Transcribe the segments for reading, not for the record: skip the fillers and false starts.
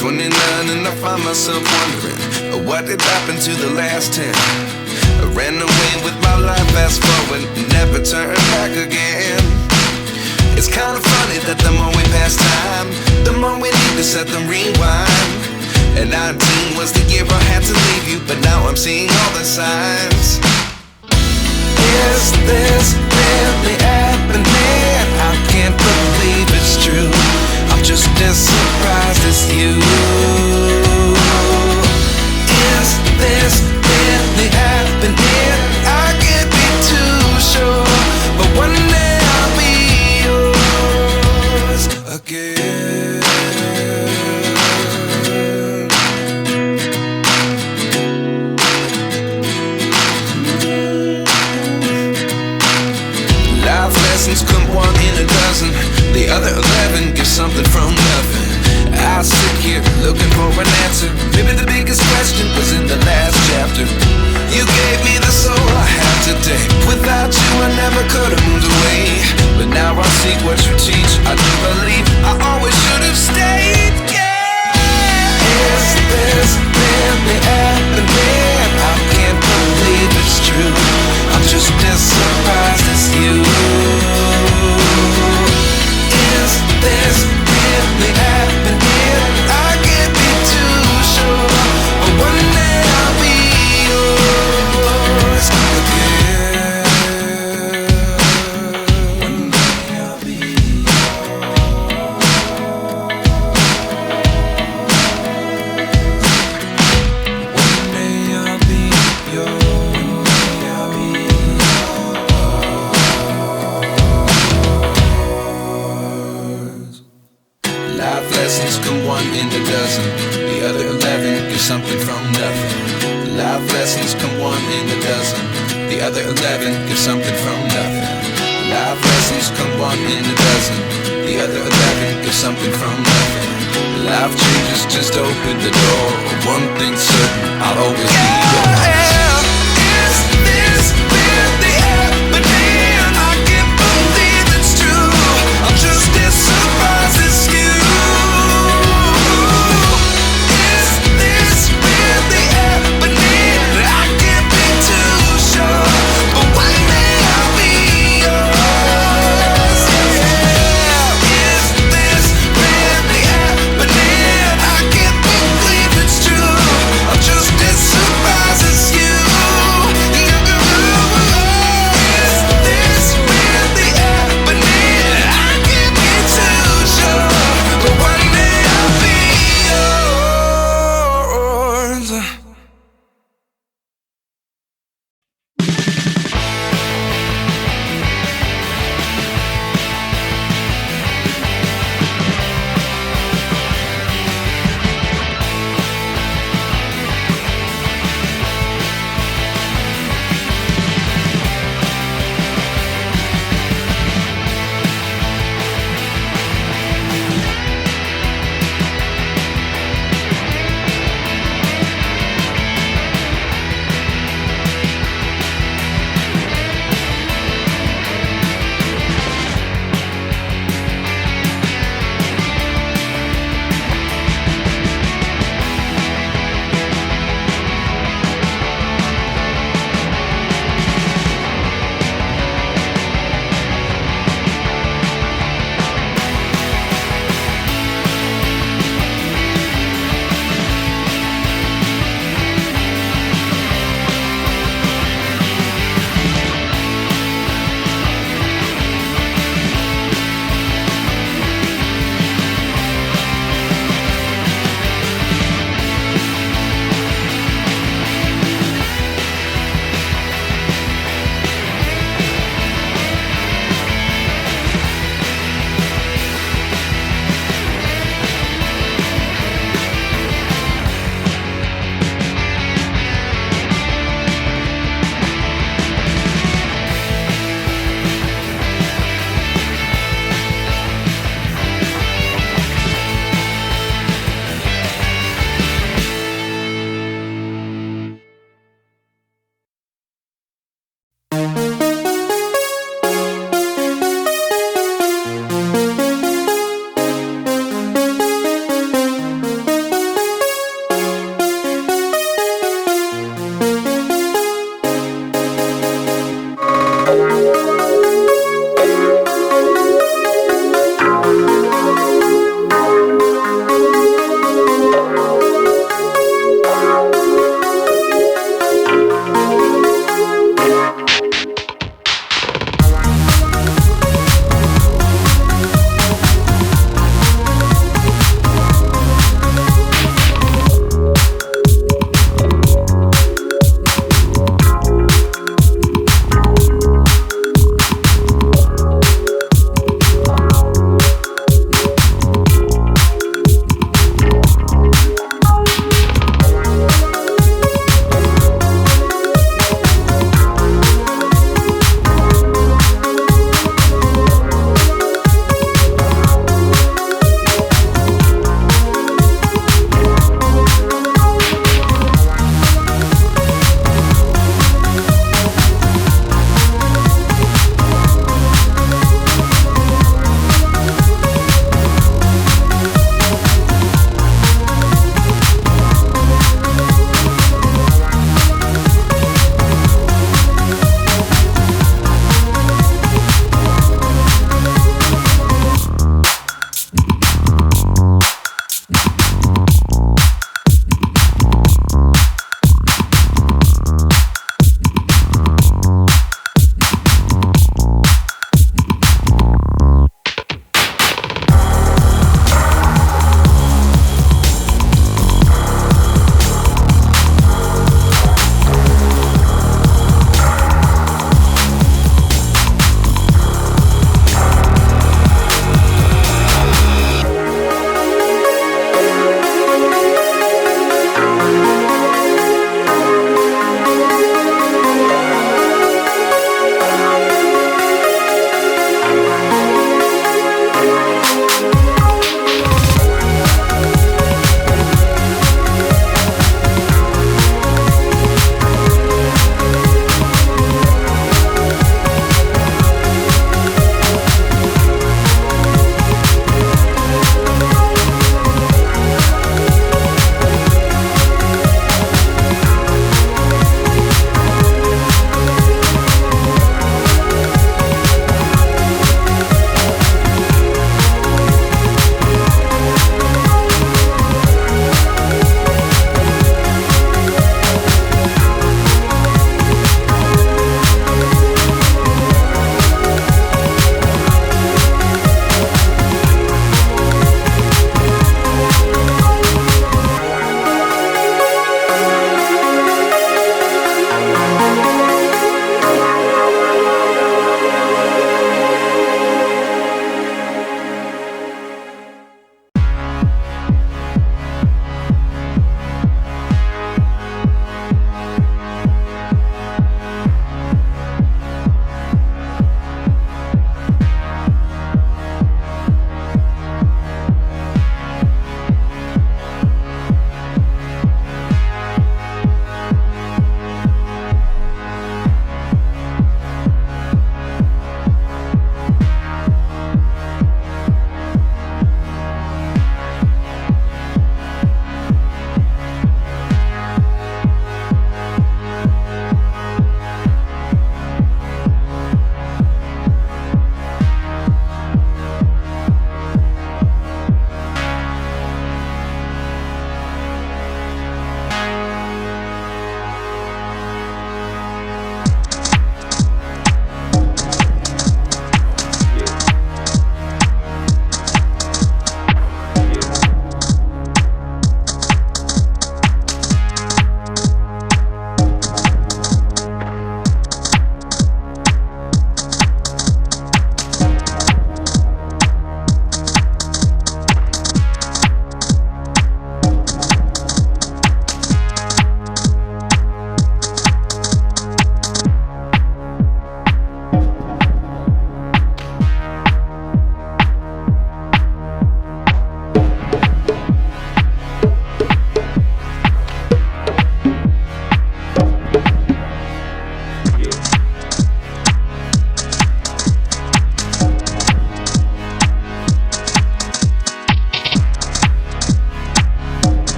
29 and I find myself wondering what did happen to the last 10. I ran away with my life, fast forward, never turn back again. It's kind of funny that the more we pass time, the more we need to set them rewind. And 19 was the year I had to leave you, but now I'm seeing all the signs. Is this really happening? I can't believe it's true. I'm just as surprised as you. Is this really happening? I can't be too sure, but one day I'll be yours again. Life lessons come one in a dozen. The other 11 give something from nothing. I sit here looking for an answer. Maybe the biggest question was in the last chapter. You gave me the soul I have today. Without you I never could have moved away. But now I see what you teach. I do believe I always should have stayed. Yeah. Is this really happening? I can't believe it's true. I'm just as surprised as you. Is this really happening? I can't be too sure, but one day I'll be yours again. One day I'll be One day I'll be yours. One day I'll be yours. Life lessons come one in a dozen. The other 11 give something from nothing. Life lessons come one in a dozen. The other 11 give something from nothing. Life lessons come one in a dozen. The other 11 give something from nothing. Life changes just open the door. One thing's certain, I'll always be yours. Is this really happening? I can't believe it's true. I'm just as surprised as you. As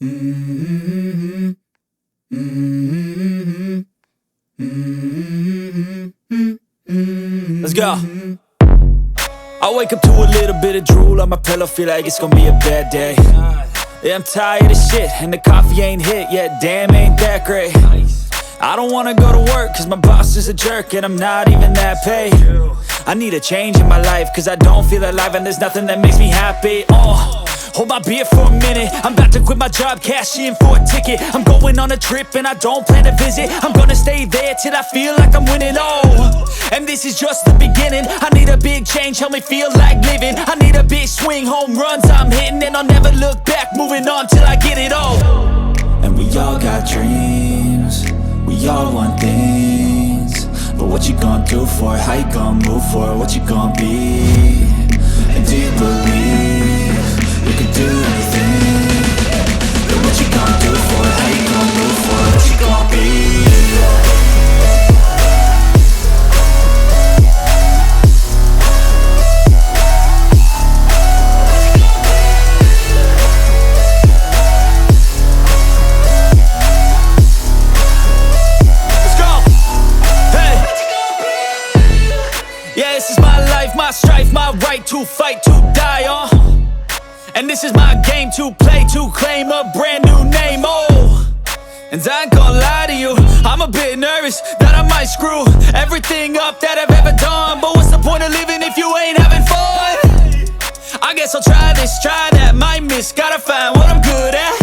Let's go. I wake up to a little bit of drool on my pillow, feel like it's gonna be a bad day. Yeah, I'm tired of shit, and the coffee ain't hit yet, damn, ain't that great. I don't wanna go to work, cause my boss is a jerk, and I'm not even that paid. I need a change in my life, cause I don't feel alive, and there's nothing that makes me happy. Hold my beer for a minute, I'm about to quit my job, cash in for a ticket. I'm going on a trip and I don't plan to visit. I'm gonna stay there till I feel like I'm winning, and this is just the beginning. I need a big change, help me feel like living. I need a big swing, home runs I'm hitting, and I'll never look back, moving on till I get it all. And we all got dreams, we all want things, but what you gonna do for it? How you gonna move for it? What you gonna be? And do you believe you can do anything? But what you gonna do for it? How you gonna move for it? What you gonna be? Let's go! Hey! Yeah, this is my life, my strife, my right to fight, to die, and this is my game to play, to claim a brand new name, and I ain't gonna lie to you, I'm a bit nervous that I might screw everything up that I've ever done. But what's the point of living if you ain't having fun? I guess I'll try this, try that, might miss, gotta find what I'm good at.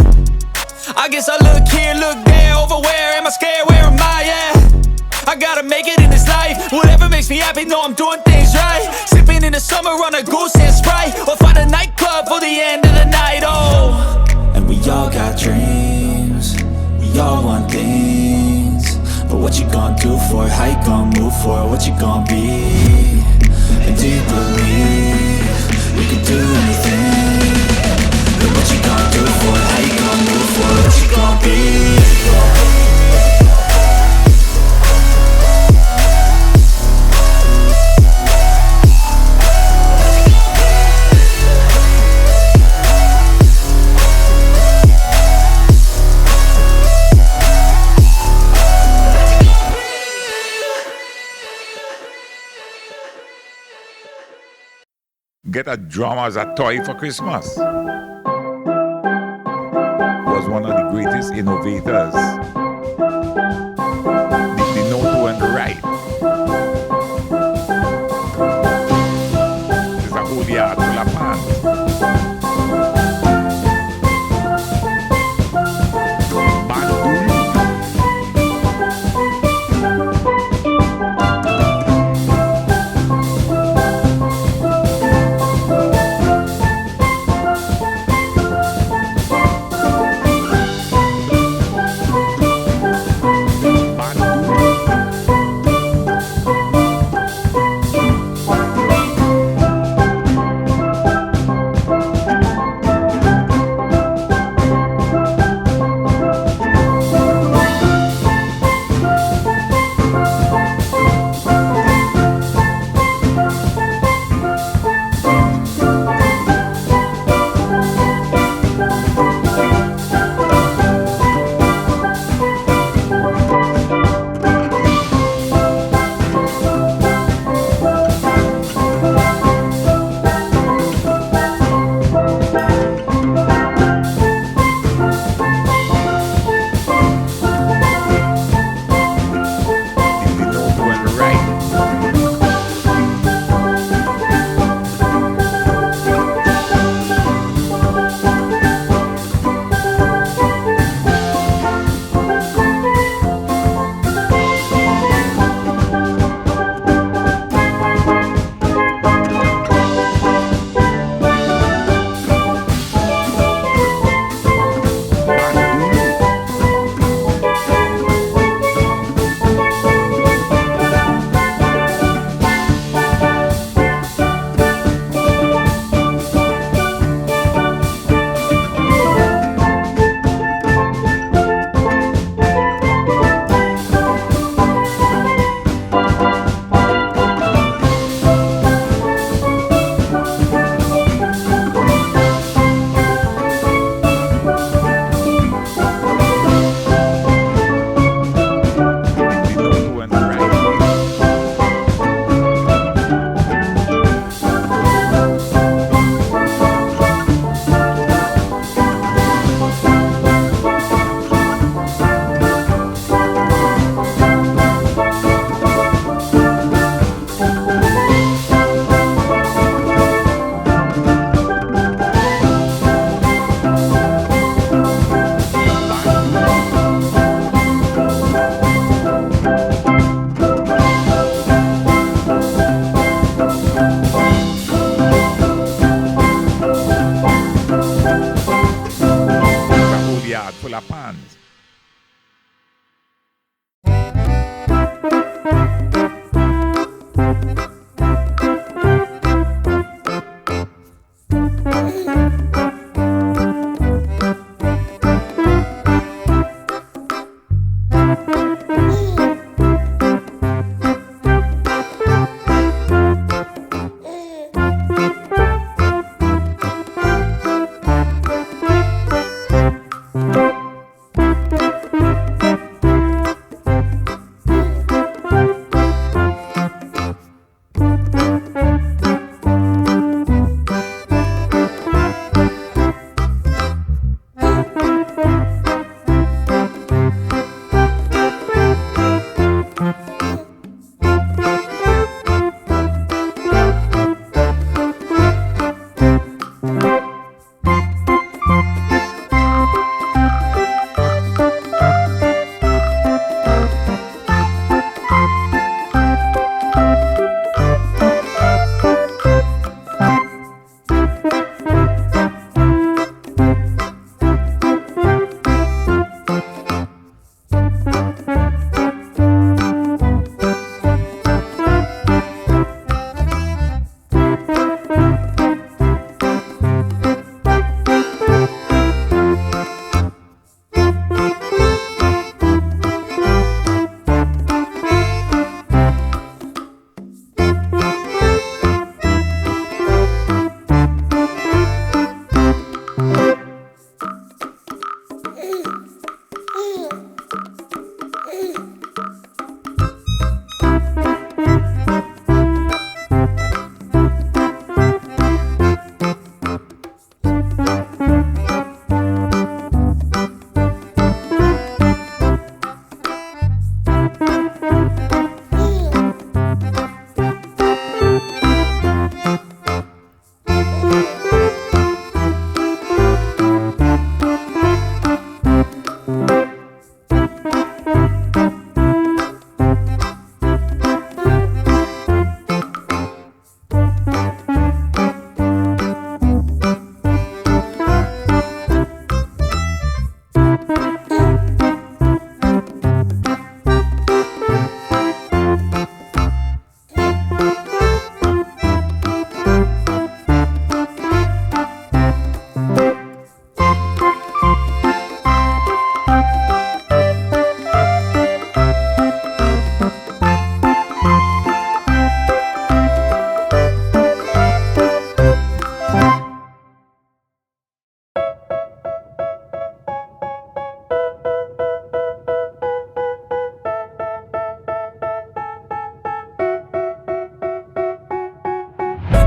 I guess I look here, look there, over where am I scared, where am I at? I gotta make it in this life, whatever makes me happy, know I'm doing things right. Sipping in the summer on a goose and Sprite, or find a nightclub for the end of the night, And we all got dreams, we all want things, but what you gonna do for it? How you gonna move for it? What you gonna be? And do you believe you can do anything? But what you gonna do for it? How you gonna move for it? What you gonna be? Get a drum as a toy for Christmas. Was one of the greatest innovators. The note went right. It's a whole yard full of fans.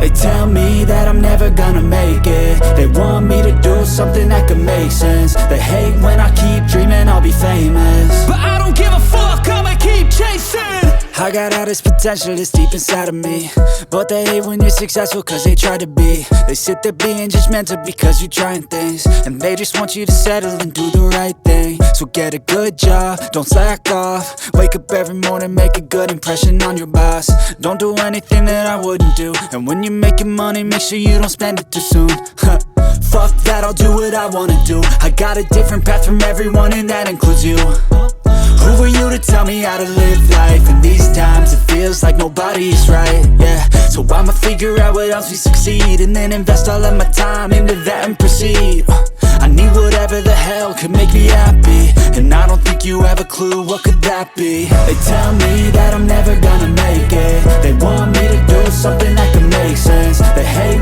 They tell me that I'm never gonna make it. They want me to do something that could make sense. They hate when I keep dreaming I'll be famous, but I don't give a fuck, I'ma keep chasing. I got all this potential that's deep inside of me, but they hate when you're successful cause they try to be. They sit there being judgmental because you're trying things, and they just want you to settle and do the right thing. So get a good job, don't slack off. Wake up every morning, make a good impression on your boss. Don't do anything that I wouldn't do, and when you're making money, make sure you don't spend it too soon. Fuck that, I'll do what I wanna do. I got a different path from everyone, and that includes you. Who are you to tell me how to live life? In these times it feels like nobody's right, yeah. So I'ma figure out what else we succeed, and then invest all of my time into that and proceed. I need whatever the hell could make me happy, and I don't think you have a clue what could that be. They tell me that I'm never gonna make it. They want me to do something that can make sense. They hate